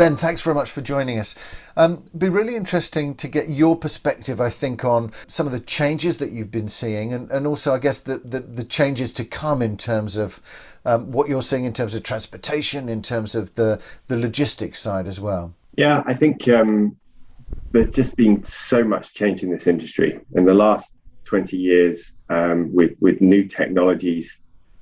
Ben, thanks very much for joining us. Be really interesting to get your perspective, I think, on some of the changes that you've been seeing and also, I guess, the changes to come in terms of what you're seeing in terms of transportation, in terms of the logistics side as well. Yeah, I think there's just been so much change in this industry in the last 20 years with new technologies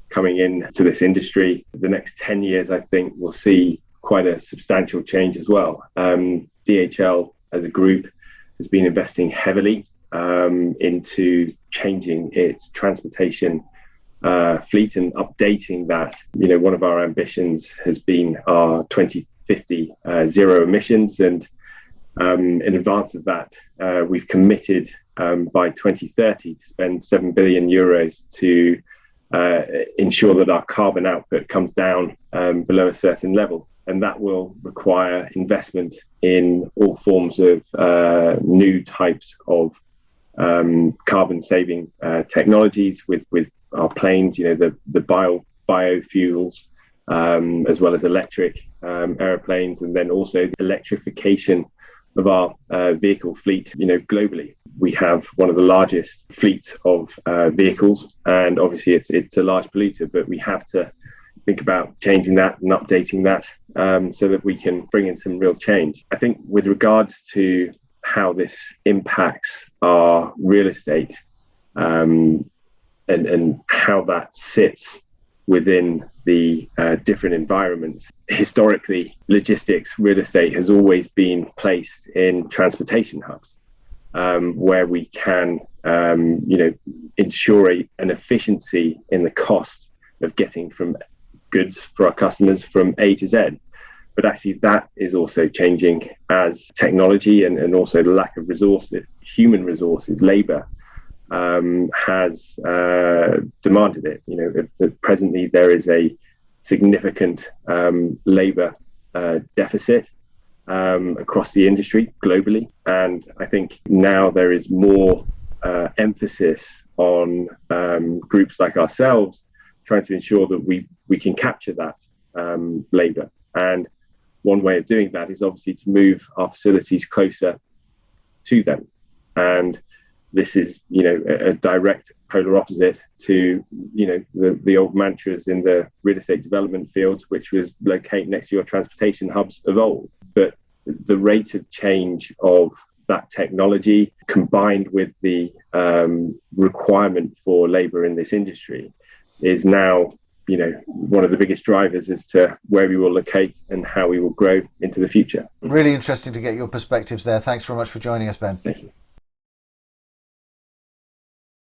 coming into this industry. The next 10 years, I think, we'll see quite a substantial change as well. DHL as a group has been investing heavily into changing its transportation fleet and updating that. You know, one of our ambitions has been our 2050 zero emissions, and in advance of that, we've committed by 2030 to spend 7 billion euros to ensure that our carbon output comes down below a certain level. And that will require investment in all forms of new types of carbon saving technologies with our planes, you know, the biofuels, as well as electric airplanes, and then also the electrification of our vehicle fleet. You know, globally, we have one of the largest fleets of vehicles, and obviously it's a large polluter, but we have to think about changing that and updating that so that we can bring in some real change. I think with regards to how this impacts our real estate and how that sits within the different environments. Historically, logistics, real estate has always been placed in transportation hubs where we can, ensure an efficiency in the cost of getting from goods for our customers from A to Z. But actually that is also changing as technology and also the lack of resources, human resources, labor, has demanded it. You know, presently there is a significant labor deficit across the industry globally, and I think now there is more emphasis on groups like ourselves trying to ensure that we can capture that labor. And one way of doing that is obviously to move our facilities closer to them. And this is, you know, a direct polar opposite to, you know, the old mantras in the real estate development field, which was locate next to your transportation hubs of old. But the rate of change of that technology combined with the requirement for labor in this industry is now, you know, one of the biggest drivers as to where we will locate and how we will grow into the future. Really interesting to get your perspectives there. Thanks very much for joining us, Ben. Thank you.